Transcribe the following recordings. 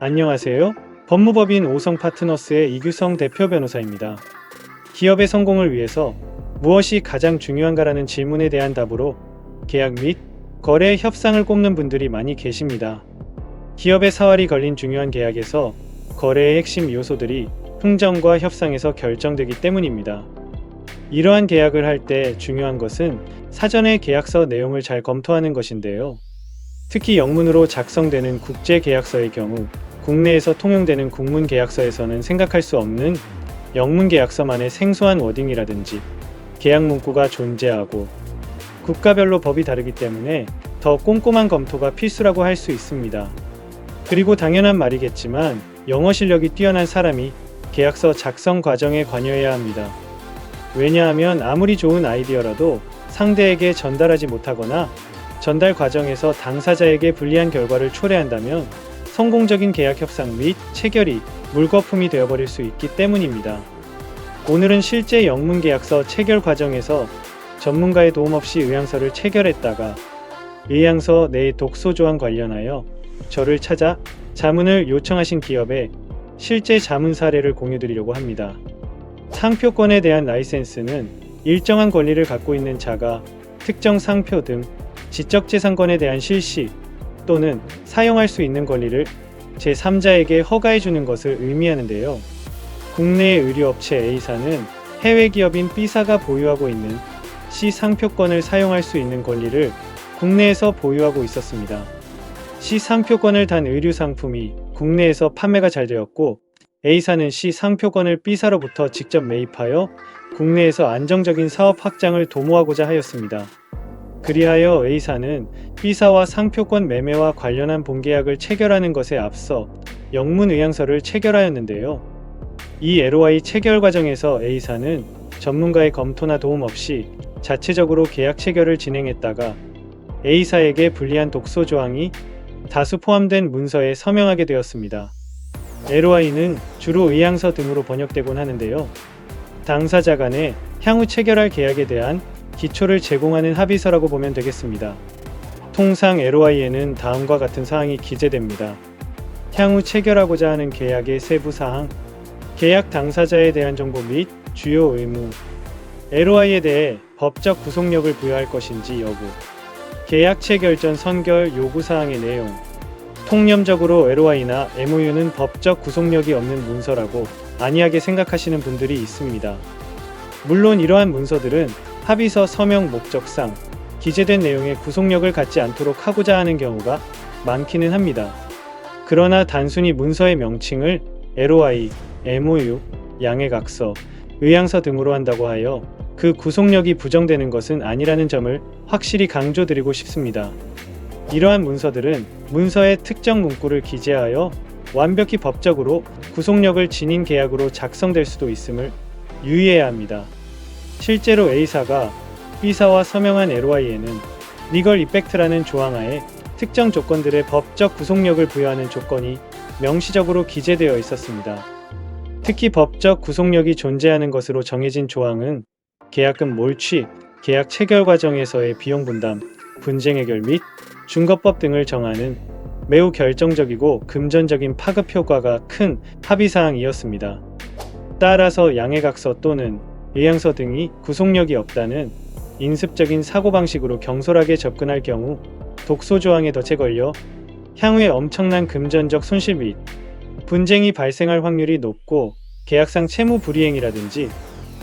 안녕하세요. 법무법인 오성파트너스의 이규성 대표 변호사입니다. 기업의 성공을 위해서 무엇이 가장 중요한가라는 질문에 대한 답으로 계약 및 거래 협상을 꼽는 분들이 많이 계십니다. 기업의 사활이 걸린 중요한 계약에서 거래의 핵심 요소들이 흥정과 협상에서 결정되기 때문입니다. 이러한 계약을 할 때 중요한 것은 사전에 계약서 내용을 잘 검토하는 것인데요. 특히 영문으로 작성되는 국제계약서의 경우 국내에서 통용되는 국문계약서에서는 생각할 수 없는 영문계약서만의 생소한 워딩이라든지 계약 문구가 존재하고 국가별로 법이 다르기 때문에 더 꼼꼼한 검토가 필수라고 할 수 있습니다. 그리고 당연한 말이겠지만 영어 실력이 뛰어난 사람이 계약서 작성 과정에 관여해야 합니다. 왜냐하면 아무리 좋은 아이디어라도 상대에게 전달하지 못하거나 전달 과정에서 당사자에게 불리한 결과를 초래한다면 성공적인 계약 협상 및 체결이 물거품이 되어버릴 수 있기 때문입니다. 오늘은 실제 영문 계약서 체결 과정에서 전문가의 도움 없이 의향서를 체결했다가 의향서 내의 독소 조항 관련하여 저를 찾아 자문을 요청하신 기업의 실제 자문 사례를 공유드리려고 합니다. 상표권에 대한 라이센스는 일정한 권리를 갖고 있는 자가 특정 상표 등 지적재산권에 대한 실시 또는 사용할 수 있는 권리를 제3자에게 허가해주는 것을 의미하는데요. 국내의 의류업체 A사는 해외 기업인 B사가 보유하고 있는 C 상표권을 사용할 수 있는 권리를 국내에서 보유하고 있었습니다. C 상표권을 단 의류 상품이 국내에서 판매가 잘 되었고 A사는 C 상표권을 B사로부터 직접 매입하여 국내에서 안정적인 사업 확장을 도모하고자 하였습니다. 그리하여 A사는 B사와 상표권 매매와 관련한 본계약을 체결하는 것에 앞서 영문 의향서를 체결하였는데요. 이 LOI 체결 과정에서 A사는 전문가의 검토나 도움 없이 자체적으로 계약 체결을 진행했다가 A사에게 불리한 독소 조항이 다수 포함된 문서에 서명하게 되었습니다. LOI는 주로 의향서 등으로 번역되곤 하는데요. 당사자 간에 향후 체결할 계약에 대한 기초를 제공하는 합의서라고 보면 되겠습니다. 통상 LOI에는 다음과 같은 사항이 기재됩니다. 향후 체결하고자 하는 계약의 세부 사항, 계약 당사자에 대한 정보 및 주요 의무, LOI에 대해 법적 구속력을 부여할 것인지 여부, 계약 체결 전 선결 요구사항의 내용. 통념적으로 LOI나 MOU는 법적 구속력이 없는 문서라고 안이하게 생각하시는 분들이 있습니다. 물론 이러한 문서들은 합의서 서명 목적상 기재된 내용의 구속력을 갖지 않도록 하고자 하는 경우가 많기는 합니다. 그러나 단순히 문서의 명칭을 LOI, MOU, 양해각서, 의향서 등으로 한다고 하여 그 구속력이 부정되는 것은 아니라는 점을 확실히 강조드리고 싶습니다. 이러한 문서들은 문서의 특정 문구를 기재하여 완벽히 법적으로 구속력을 지닌 계약으로 작성될 수도 있음을 유의해야 합니다. 실제로 A사가 B사와 서명한 LOI에는 리걸 이펙트라는 조항하에 특정 조건들의 법적 구속력을 부여하는 조건이 명시적으로 기재되어 있었습니다. 특히 법적 구속력이 존재하는 것으로 정해진 조항은 계약금 몰취, 계약 체결 과정에서의 비용 분담, 분쟁 해결 및 중거법 등을 정하는 매우 결정적이고 금전적인 파급 효과가 큰 합의사항이었습니다. 따라서 양해각서 또는 의향서 등이 구속력이 없다는 인습적인 사고방식으로 경솔하게 접근할 경우 독소 조항에 덫에 걸려 향후에 엄청난 금전적 손실 및 분쟁이 발생할 확률이 높고 계약상 채무 불이행이라든지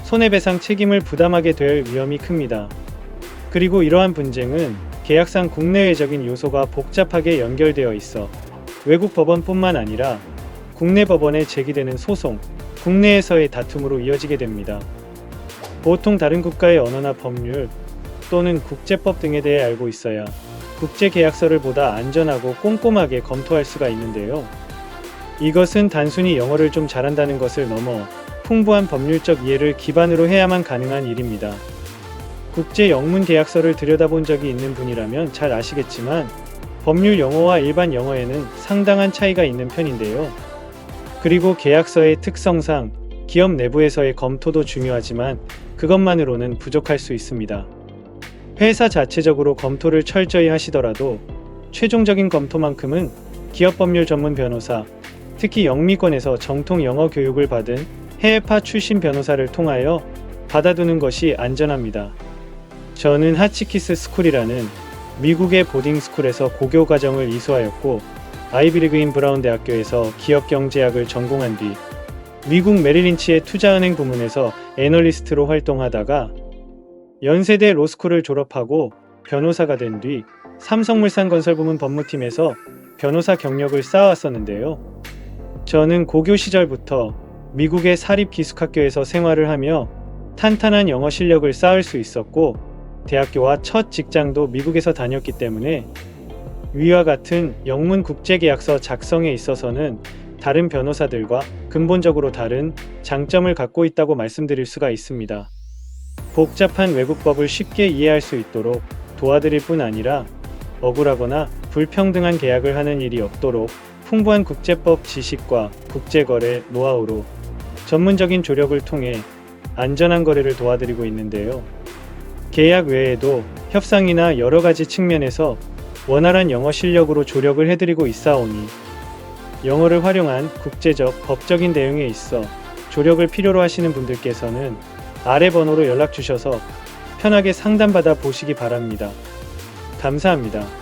손해배상 책임을 부담하게 될 위험이 큽니다. 그리고 이러한 분쟁은 계약상 국내외적인 요소가 복잡하게 연결되어 있어 외국 법원뿐만 아니라 국내 법원에 제기되는 소송, 국내에서의 다툼으로 이어지게 됩니다. 보통 다른 국가의 언어나 법률 또는 국제법 등에 대해 알고 있어야 국제계약서를 보다 안전하고 꼼꼼하게 검토할 수가 있는데요. 이것은 단순히 영어를 좀 잘한다는 것을 넘어 풍부한 법률적 이해를 기반으로 해야만 가능한 일입니다. 국제 영문 계약서를 들여다본 적이 있는 분이라면 잘 아시겠지만 법률 영어와 일반 영어에는 상당한 차이가 있는 편인데요. 그리고 계약서의 특성상 기업 내부에서의 검토도 중요하지만 그것만으로는 부족할 수 있습니다. 회사 자체적으로 검토를 철저히 하시더라도 최종적인 검토만큼은 기업법률 전문 변호사, 특히 영미권에서 정통 영어 교육을 받은 해외파 출신 변호사를 통하여 받아두는 것이 안전합니다. 저는 하치키스 스쿨이라는 미국의 보딩스쿨에서 고교 과정을 이수하였고 아이비리그인 브라운 대학교에서 기업경제학을 전공한 뒤 미국 메릴린치의 투자은행 부문에서 애널리스트로 활동하다가 연세대 로스쿨을 졸업하고 변호사가 된 뒤 삼성물산건설 부문 법무팀에서 변호사 경력을 쌓아왔었는데요. 저는 고교 시절부터 미국의 사립기숙학교에서 생활을 하며 탄탄한 영어 실력을 쌓을 수 있었고 대학교와 첫 직장도 미국에서 다녔기 때문에 위와 같은 영문 국제계약서 작성에 있어서는 다른 변호사들과 근본적으로 다른 장점을 갖고 있다고 말씀드릴 수가 있습니다. 복잡한 외국법을 쉽게 이해할 수 있도록 도와드릴 뿐 아니라 억울하거나 불평등한 계약을 하는 일이 없도록 풍부한 국제법 지식과 국제거래 노하우로 전문적인 조력을 통해 안전한 거래를 도와드리고 있는데요. 계약 외에도 협상이나 여러 가지 측면에서 원활한 영어 실력으로 조력을 해드리고 있사오니 영어를 활용한 국제적 법적인 내용에 있어 조력을 필요로 하시는 분들께서는 아래 번호로 연락 주셔서 편하게 상담받아 보시기 바랍니다. 감사합니다.